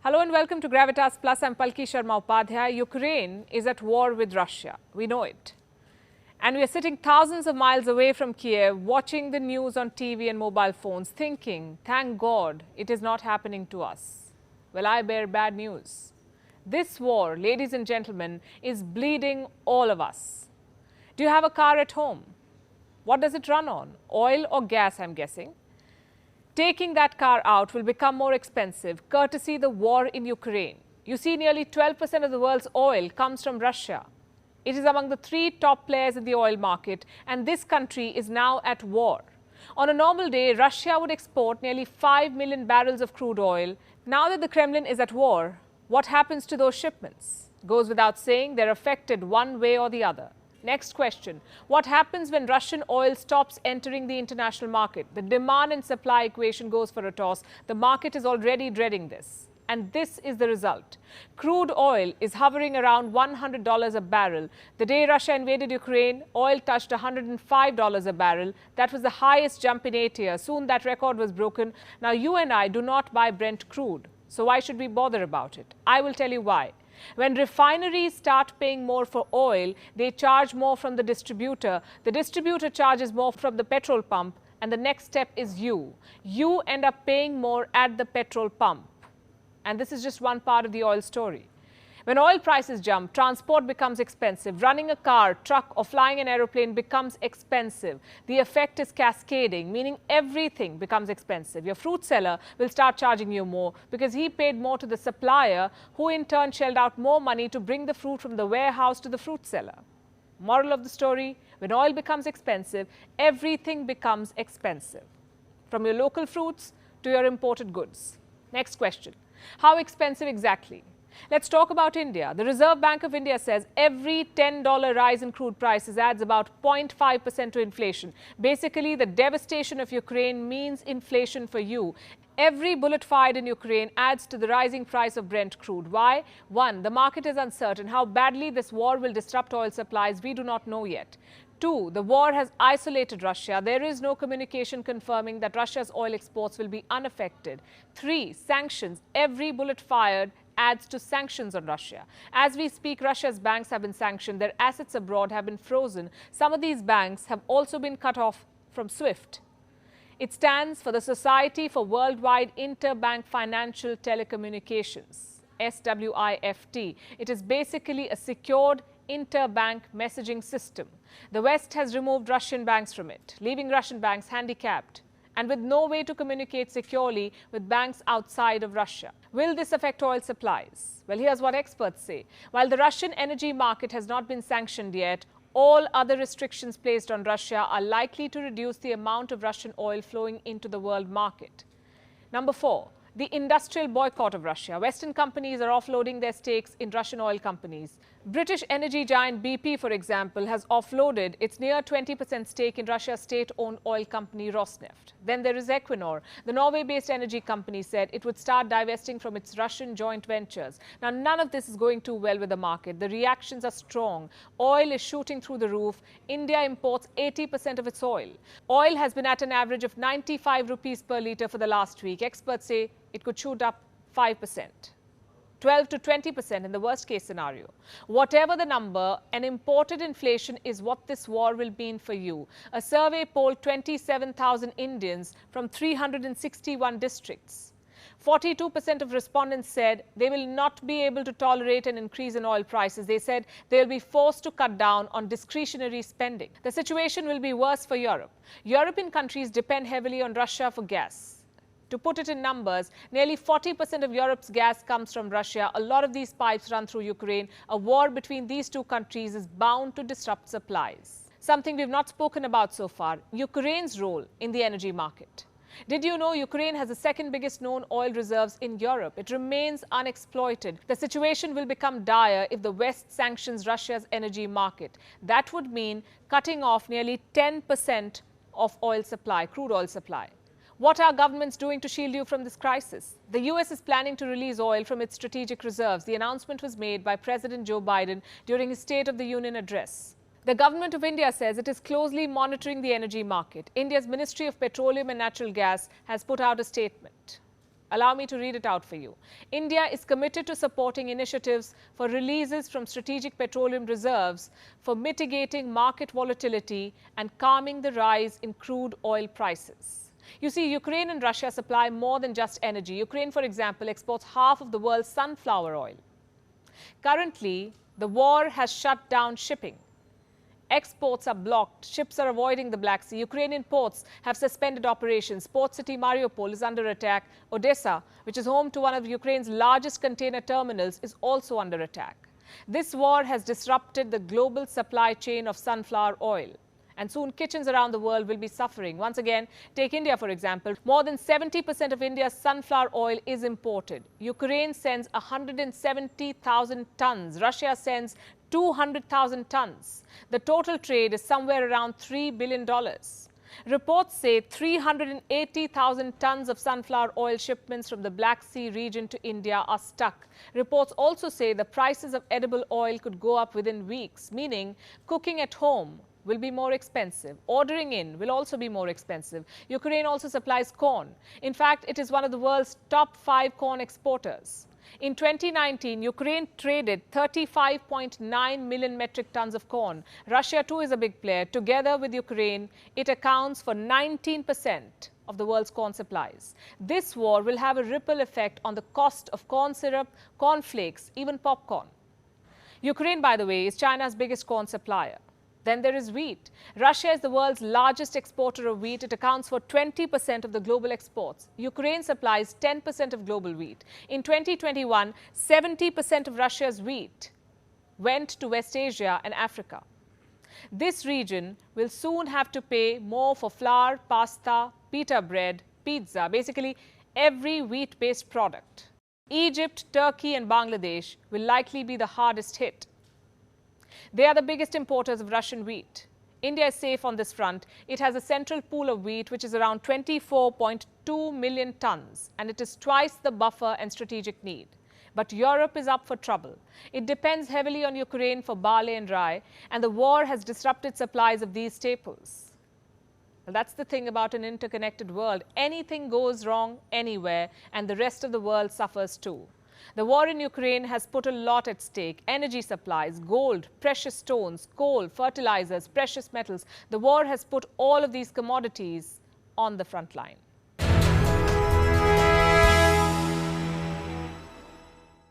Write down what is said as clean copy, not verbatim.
Hello and welcome to Gravitas Plus. I'm Palki Sharma Upadhyay. Ukraine is at war with Russia. We know it. And we are sitting thousands of miles away from Kyiv, watching the news on TV and mobile phones, thinking, thank God, it is not happening to us. Well, I bear bad news. This war, ladies and gentlemen, is bleeding all of us. Do you have a car at home? What does it run on? Oil or gas, I'm guessing. Taking that car out will become more expensive, courtesy the war in Ukraine. You see, nearly 12% of the world's oil comes from Russia. It is among the 3 top players in the oil market, and this country is now at war. On a normal day, Russia would export nearly 5 million barrels of crude oil. Now that the Kremlin is at war, what happens to those shipments? Goes without saying, they're affected one way or the other. Next question. What happens when Russian oil stops entering the international market? The demand and supply equation goes for a toss. The market is already dreading this. And this is the result. Crude oil is hovering around $100 a barrel. The day Russia invaded Ukraine, oil touched $105 a barrel. That was the highest jump in 8 years. Soon that record was broken. Now you and I do not buy Brent crude. So why should we bother about it? I will tell you why. When refineries start paying more for oil, they charge more from the distributor. The distributor charges more from the petrol pump. And the next step is you. You end up paying more at the petrol pump. And this is just one part of the oil story. When oil prices jump, transport becomes expensive. Running a car, truck or flying an aeroplane becomes expensive. The effect is cascading, meaning everything becomes expensive. Your fruit seller will start charging you more because he paid more to the supplier, who in turn shelled out more money to bring the fruit from the warehouse to the fruit seller. Moral of the story, when oil becomes expensive, everything becomes expensive. From your local fruits to your imported goods. Next question. How expensive exactly? Let's talk about India. The Reserve Bank of India says every $10 rise in crude prices adds about 0.5% to inflation. Basically, the devastation of Ukraine means inflation for you. Every bullet fired in Ukraine adds to the rising price of Brent crude. Why? 1. The market is uncertain. How badly this war will disrupt oil supplies, we do not know yet. 2. The war has isolated Russia. There is no communication confirming that Russia's oil exports will be unaffected. 3. Sanctions. Every bullet fired adds to sanctions on Russia. As we speak, Russia's banks have been sanctioned. Their assets abroad have been frozen. Some of these banks have also been cut off from SWIFT. It stands for the Society for Worldwide Interbank Financial Telecommunications, SWIFT. It is basically a secured interbank messaging system. The West has removed Russian banks from it, leaving Russian banks handicapped and with no way to communicate securely with banks outside of Russia. Will this affect oil supplies? Well, here's what experts say. While the Russian energy market has not been sanctioned yet, all other restrictions placed on Russia are likely to reduce the amount of Russian oil flowing into the world market. Number 4. The industrial boycott of Russia. Western companies are offloading their stakes in Russian oil companies. British energy giant BP, for example, has offloaded its near 20% stake in Russia's state-owned oil company Rosneft. Then there is Equinor. The Norway-based energy company said it would start divesting from its Russian joint ventures. Now, none of this is going too well with the market. The reactions are strong. Oil is shooting through the roof. India imports 80% of its oil. Oil has been at an average of 95 rupees per litre for the last week. Experts say it could shoot up 5%. 12 to 20% in the worst case scenario. Whatever the number, an imported inflation is what this war will mean for you. A survey polled 27,000 Indians from 361 districts. 42% of respondents said they will not be able to tolerate an increase in oil prices. They said they will be forced to cut down on discretionary spending. The situation will be worse for Europe. European countries depend heavily on Russia for gas. To put it in numbers, nearly 40% of Europe's gas comes from Russia. A lot of these pipes run through Ukraine. A war between these two countries is bound to disrupt supplies. Something we've not spoken about so far, Ukraine's role in the energy market. Did you know Ukraine has the second biggest known oil reserves in Europe? It remains unexploited. The situation will become dire if the West sanctions Russia's energy market. That would mean cutting off nearly 10% of oil supply, crude oil supply. What are governments doing to shield you from this crisis? The US is planning to release oil from its strategic reserves. The announcement was made by President Joe Biden during his State of the Union address. The government of India says it is closely monitoring the energy market. India's Ministry of Petroleum and Natural Gas has put out a statement. Allow me to read it out for you. India is committed to supporting initiatives for releases from strategic petroleum reserves for mitigating market volatility and calming the rise in crude oil prices. You see, Ukraine and Russia supply more than just energy. Ukraine, for example, exports half of the world's sunflower oil. Currently, the war has shut down shipping. Exports are blocked. Ships are avoiding the Black Sea. Ukrainian ports have suspended operations. Port city Mariupol is under attack. Odessa, which is home to one of Ukraine's largest container terminals, is also under attack. This war has disrupted the global supply chain of sunflower oil. And soon kitchens around the world will be suffering. Once again, take India, for example. More than 70% of India's sunflower oil is imported. Ukraine sends 170,000 tons. Russia sends 200,000 tons. The total trade is somewhere around $3 billion. Reports say 380,000 tons of sunflower oil shipments from the Black Sea region to India are stuck. Reports also say the prices of edible oil could go up within weeks, meaning cooking at home will be more expensive. Ordering in will also be more expensive. Ukraine also supplies corn. In fact, it is one of the world's top 5 corn exporters. In 2019, Ukraine traded 35.9 million metric tons of corn. Russia too is a big player. Together with Ukraine, it accounts for 19% of the world's corn supplies. This war will have a ripple effect on the cost of corn syrup, corn flakes, even popcorn. Ukraine, by the way, is China's biggest corn supplier. Then there is wheat. Russia is the world's largest exporter of wheat. It accounts for 20% of the global exports. Ukraine supplies 10% of global wheat. In 2021, 70% of Russia's wheat went to West Asia and Africa. This region will soon have to pay more for flour, pasta, pita bread, pizza, basically every wheat-based product. Egypt, Turkey and Bangladesh will likely be the hardest hit. They are the biggest importers of Russian wheat. India is safe on this front. It has a central pool of wheat which is around 24.2 million tons, and it is twice the buffer and strategic need. But Europe is up for trouble. It depends heavily on Ukraine for barley and rye, and the war has disrupted supplies of these staples. Well, that's the thing about an interconnected world. Anything goes wrong anywhere, and the rest of the world suffers too. The war in Ukraine has put a lot at stake. Energy supplies, gold, precious stones, coal, fertilizers, precious metals. The war has put all of these commodities on the front line.